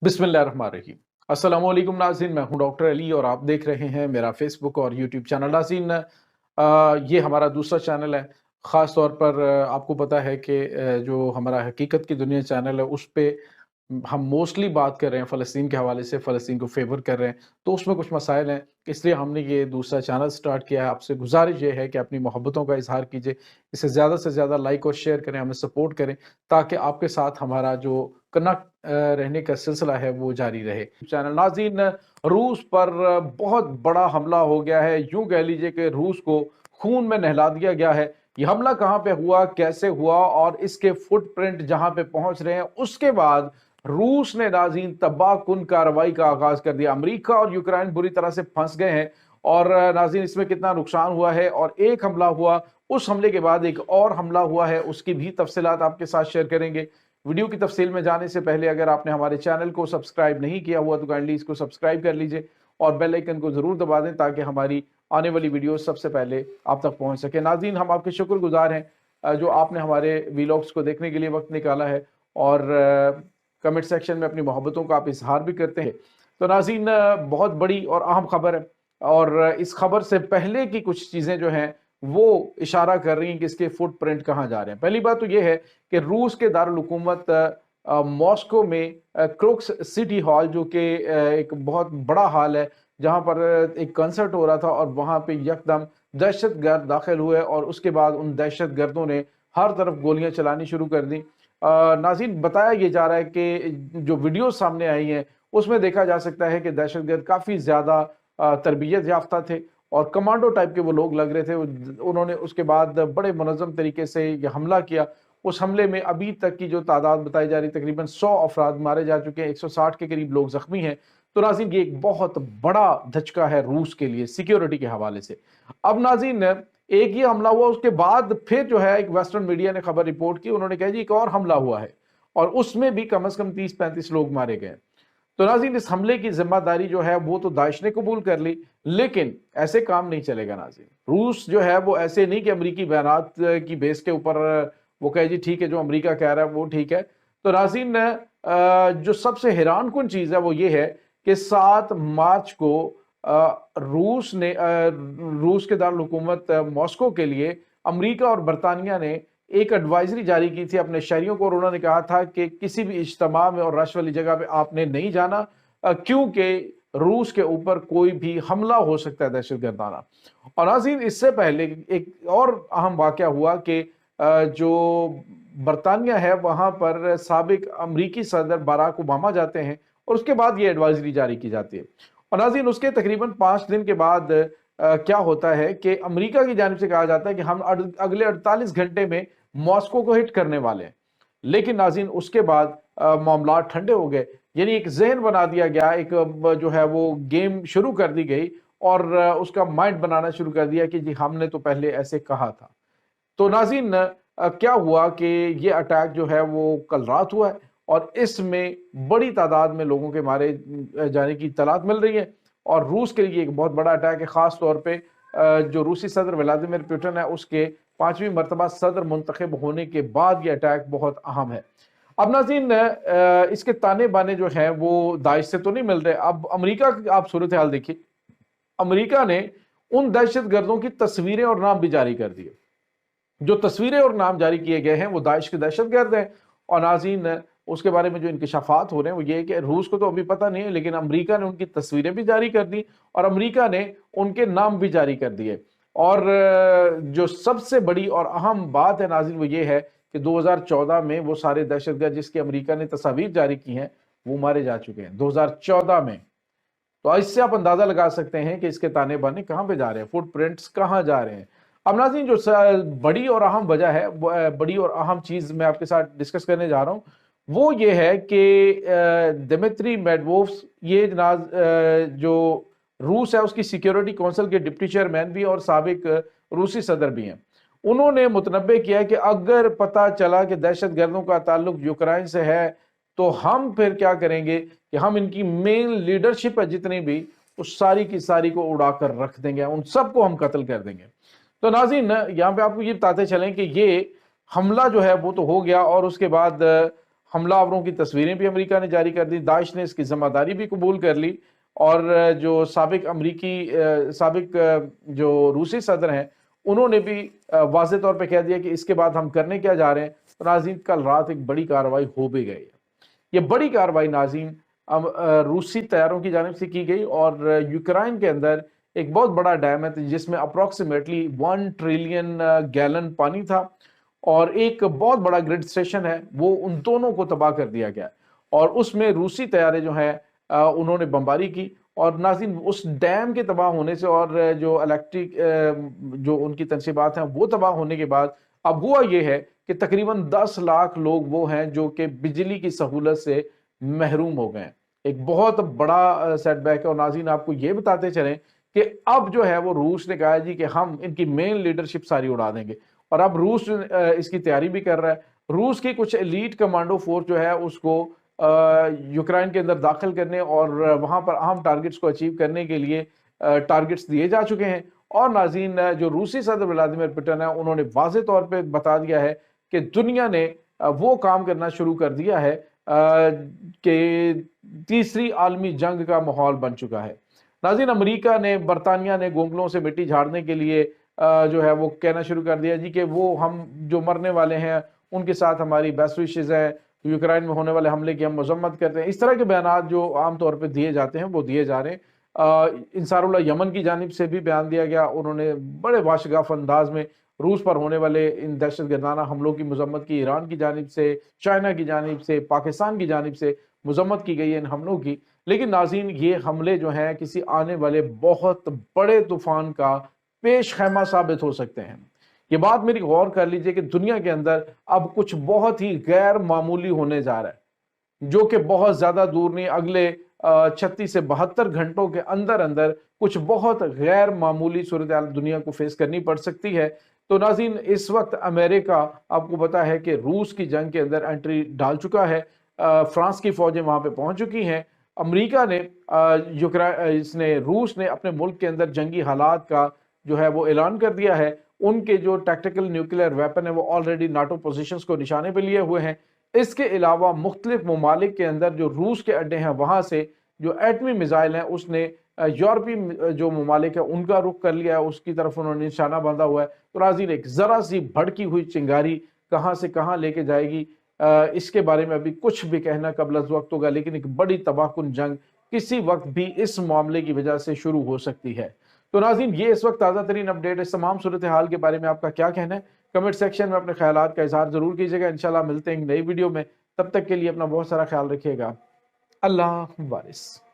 बिस्मिल्लाहिर्रहमानिर्रहीम। अस्सलाम वालेकुम नाज़रीन, मैं हूं डॉक्टर अली और आप देख रहे हैं मेरा फेसबुक और यूट्यूब चैनल। नाज़रीन, ये हमारा दूसरा चैनल है। ख़ास तौर पर आपको पता है कि जो हमारा हकीकत की दुनिया चैनल है उस पे हम मोस्टली बात कर रहे हैं फ़लस्तीन के हवाले से, फ़लस्तीन को फ़ेवर कर रहे हैं, तो उसमें कुछ मसाइल हैं, इसलिए हमने ये दूसरा चैनल स्टार्ट किया है। आपसे गुज़ारिश ये है कि अपनी मोहब्बतों का इज़हार कीजिए, इसे ज़्यादा से ज़्यादा लाइक और शेयर करें, हमें सपोर्ट करें, ताकि आपके साथ हमारा जो कनेक्ट रहने का सिलसिला है वो जारी रहे। चैनल नाज़रीन, रूस पर बहुत बड़ा हमला हो गया है, यूँ कह लीजिए कि रूस को खून में नहला दिया गया है। ये हमला कहाँ पे हुआ, कैसे हुआ और इसके फुटप्रिंट जहाँ पे पहुँच रहे हैं, उसके बाद रूस ने नाज़रीन तबाहकुन कार्रवाई का आगाज कर दिया। अमेरिका और यूक्रेन बुरी तरह से फंस गए हैं और नाज़रीन इसमें कितना नुकसान हुआ है और एक हमला हुआ, उस हमले के बाद एक और हमला हुआ है, उसकी भी तफसीलात आपके साथ शेयर करेंगे। वीडियो की तफसील में जाने से पहले अगर आपने हमारे चैनल को सब्सक्राइब नहीं किया हुआ तो काइंडली इसको सब्सक्राइब कर लीजिए और बेल आइकन को जरूर दबा दें ताकि हमारी आने वाली वीडियो सबसे पहले आप तक पहुंच सके। नाज़रीन, हम आपके शुक्रगुजार हैं जो आपने हमारे वीलॉग्स को देखने के लिए वक्त निकाला है और कमेंट सेक्शन में अपनी मोहब्बतों का आप इजहार भी करते हैं। तो नाज़रीन, बहुत बड़ी और अहम खबर है और इस खबर से पहले की कुछ चीज़ें जो हैं वो इशारा कर रही हैं कि इसके फुटप्रिंट कहाँ जा रहे हैं। पहली बात तो ये है कि रूस के दारुल हुकूमत मॉस्को में क्रोक्स सिटी हॉल, जो कि एक बहुत बड़ा हॉल है जहां पर एक कंसर्ट हो रहा था और वहां पे यकदम दहशतगर्द दाखिल हुए और उसके बाद उन दहशतगर्दों ने हर तरफ गोलियां चलानी शुरू कर दी। नाज़रीन, बताया ये जा रहा है कि जो वीडियो सामने आई हैं उसमें देखा जा सकता है कि दहशतगर्द काफ़ी ज़्यादा तरबियत याफ्ता थे और कमांडो टाइप के वो लोग लग रहे थे। उन्होंने उसके बाद बड़े मुनज़्ज़म तरीके से ये हमला किया। उस हमले में अभी तक की जो तादाद बताई जा रही, तकरीबन 100 अफराद मारे जा चुके हैं, 160 के करीब लोग जख्मी हैं। तो नाज़रीन, ये एक बहुत बड़ा धचका है रूस के लिए सिक्योरिटी के हवाले से। अब नाज़रीन, एक ही हमला हुआ, उसके बाद फिर जो है एक वेस्टर्न मीडिया ने खबर रिपोर्ट की, उन्होंने कहा जी एक और हमला हुआ है और उसमें भी कम से कम 30-35 लोग मारे गए। तो नाज़रीन, इस हमले की जिम्मेदारी जो है वो तो दाइश ने कबूल कर ली, लेकिन ऐसे काम नहीं चलेगा नाज़रीन। रूस जो है वो ऐसे नहीं कि अमरीकी बयानात की बेस के ऊपर वो कहे जी ठीक है जो अमरीका कह रहा है वो ठीक है। तो नाज़रीन, जो सबसे हैरान कुन चीज़ है वो ये है कि 7 मार्च को रूस के दारुल हुकूमत मॉस्को के लिए अमरीका और बरतानिया ने एक एडवाइजरी जारी की थी अपने शहरियों को और उन्होंने कहा था कि किसी भी इज्तिमा में और रश वाली जगह पे आपने नहीं जाना, क्योंकि रूस के ऊपर कोई भी हमला हो सकता है दहशतगर्दाना। और नाज़रीन, इससे पहले एक और अहम वाक़या हुआ कि जो बरतानिया है वहां पर साबिक अमरीकी सदर बराक ओबामा जाते हैं और उसके बाद ये एडवाइजरी जारी की जाती है। और नाज़रीन, उसके तकरीबन 5 दिन के बाद क्या होता है कि अमेरिका की जानिब से कहा जाता है कि हम अगले 48 घंटे में मॉस्को को हिट करने वाले हैं। लेकिन नाज़रीन, उसके बाद मामला ठंडे हो गए, यानी एक जहन बना दिया गया, एक जो है वो गेम शुरू कर दी गई और उसका माइंड बनाना शुरू कर दिया कि जी हमने तो पहले ऐसे कहा था। तो नाज़रीन, क्या हुआ कि ये अटैक जो है वो कल रात हुआ है और इसमें बड़ी तादाद में लोगों के मारे जाने की इत्तलात मिल रही है और रूस के लिए एक बहुत बड़ा अटैक है। ख़ास तौर पे जो रूसी सदर व्लादिमीर पुतिन है उसके 5वीं मरतबा सदर मुंतखब होने के बाद ये अटैक बहुत अहम है। अब नाज़रीन, इसके ताने बाने जो हैं वो दाइश से तो नहीं मिल रहे। अब अमेरिका की आप सूरत हाल देखिए, अमेरिका ने उन दहशत गर्दों की तस्वीरें और नाम भी जारी कर दिए। जो तस्वीरें और नाम जारी किए गए हैं वो दाइश के दहशतगर्द हैं। और नाज़रीन, उसके बारे में जो इंकशाफात हो रहे हैं वो ये है कि रूस को तो अभी पता नहीं है, लेकिन अमेरिका ने उनकी तस्वीरें भी जारी कर दी और अमेरिका ने उनके नाम भी जारी कर दिए। और जो सबसे बड़ी और अहम बात है नाज़रीन वो ये है कि 2014 में वो सारे दहशतगर्द जिसकी अमेरिका ने तस्वीर जारी की हैं वो मारे जा चुके हैं 2014 में। तो इससे आप अंदाजा लगा सकते हैं कि इसके ताने बाने कहाँ पे जा रहे हैं, फुटप्रिंट्स कहाँ जा रहे हैं। अब नाज़रीन, जो बड़ी और अहम वजह है, बड़ी और अहम चीज मैं आपके साथ डिस्कस करने जा रहा हूँ वो ये है कि दिमित्री मेडवोव्स, ये जनाब जो रूस है उसकी सिक्योरिटी काउंसिल के डिप्टी चेयरमैन भी और साबिक रूसी सदर भी हैं। उन्होंने मुतनब्बे किया कि अगर पता चला कि दहशत गर्दों का ताल्लुक यूक्रेन से है तो हम फिर क्या करेंगे कि हम इनकी मेन लीडरशिप है जितनी भी, उस सारी की सारी को उड़ाकर रख देंगे, उन सबको हम कत्ल कर देंगे। तो नाज़रीन, यहाँ पे आपको ये बताते चलें कि ये हमला जो है वो तो हो गया और उसके बाद हमलावरों की तस्वीरें भी अमेरिका ने जारी कर दी, दाइश ने इसकी ज़िम्मेदारी भी कबूल कर ली और जो साबिक जो रूसी सदर हैं, उन्होंने भी वाज़े तौर पे कह दिया कि इसके बाद हम करने क्या जा रहे हैं। तो नाज़रीन, कल रात एक बड़ी कार्रवाई हो भी गई है। ये बड़ी कार्रवाई नाज़रीन रूसी तैयारों की जानिब से की गई और यूक्रेन के अंदर एक बहुत बड़ा डैम है जिसमें अप्रॉक्सीमेटली 1 ट्रिलियन गैलन पानी था और एक बहुत बड़ा ग्रिड स्टेशन है, वो उन दोनों को तबाह कर दिया गया और उसमें रूसी तैयारे जो हैं उन्होंने बमबारी की और नाज़रीन उस डैम के तबाह होने से और जो इलेक्ट्रिक जो उनकी तनसीबात हैं वो तबाह होने के बाद अब हुआ ये है कि तकरीबन 10 लाख लोग वो हैं जो कि बिजली की सहूलत से महरूम हो गए हैं। एक बहुत बड़ा सेटबैक है और नाज़रीन आपको ये बताते चलें कि अब जो है वो रूस ने कहा है जी कि हम इनकी मेन लीडरशिप सारी उड़ा देंगे और अब रूस इसकी तैयारी भी कर रहा है। रूस की कुछ एलीट कमांडो फोर्स जो है उसको यूक्रेन के अंदर दाखिल करने और वहां पर अहम टारगेट्स को अचीव करने के लिए टारगेट्स दिए जा चुके हैं और नाज़रीन जो रूसी सदर व्लादिमीर पुतिन है उन्होंने वाज़े तौर पे बता दिया है कि दुनिया ने वो काम करना शुरू कर दिया है कि तीसरी आलमी जंग का माहौल बन चुका है। नाज़रीन, अमेरिका ने, बरतानिया ने गोंगलों से मिट्टी झाड़ने के लिए जो है वो कहना शुरू कर दिया जी कि वो हम जो मरने वाले हैं उनके साथ हमारी बेस्ट विशेज़ है, यूक्रेन में होने वाले हमले की हम मजम्मत करते हैं। इस तरह के बयान जो आमतौर पर दिए जाते हैं वो दिए जा रहे हैं। इंसारुल्लाह यमन की जानिब से भी बयान दिया गया, उन्होंने बड़े वाशगाफ अंदाज में रूस पर होने वाले इन दहशतगर्दाना हमलों की मजम्मत की। ईरान की जानिब से, चाइना की जानिब से, पाकिस्तान की जानिब से मजम्मत की गई है इन हमलों की। लेकिन नाज़रीन, ये हमले जो हैं किसी आने वाले बहुत बड़े तूफान का पेश खैमा साबित हो सकते हैं। ये बात मेरी गौर कर लीजिए कि दुनिया के अंदर अब कुछ बहुत ही गैर मामूली होने जा रहा है जो कि बहुत ज्यादा दूर नहीं, अगले 36 से 72 घंटों के अंदर अंदर कुछ बहुत गैर मामूली सूरत हाल दुनिया को फेस करनी पड़ सकती है। तो नाज़रीन, इस वक्त अमेरिका आपको पता है कि रूस की जंग के अंदर एंट्री डाल चुका है। फ्रांस की फौजें वहां पे पहुंच चुकी हैं। अमेरिका ने रूस ने अपने मुल्क के अंदर जंगी हालात का जो है वो ऐलान कर दिया है। उनके जो टैक्टिकल न्यूक्लियर वेपन है वो ऑलरेडी नाटो पोजीशंस को निशाने पे लिए हुए हैं। इसके अलावा मुख्तलिफ ममालिक के अंदर जो रूस के अड्डे हैं वहां से जो एटमी मिसाइल हैं उसने यूरोपीय जो ममालिक है उनका रुख कर लिया है, उसकी तरफ उन्होंने निशाना बांधा हुआ है। तो नाज़रीन, एक जरा सी भड़की हुई चिंगारी कहां से कहां लेके जाएगी इसके बारे में अभी कुछ भी कहना कबल अज़ वक्त होगा, लेकिन एक बड़ी तबाहकुन जंग किसी वक्त भी इस मामले की वजह से शुरू हो सकती है। तो नाज़रीन, ये इस वक्त ताज़ा तरीन अपडेट है। इस तमाम सूरत हाल के बारे में आपका क्या कहना है? कमेंट सेक्शन में अपने ख्यालात का इजहार जरूर कीजिएगा। इंशाल्लाह मिलते हैं नई वीडियो में, तब तक के लिए अपना बहुत सारा ख्याल रखिएगा। अल्लाह वारिस।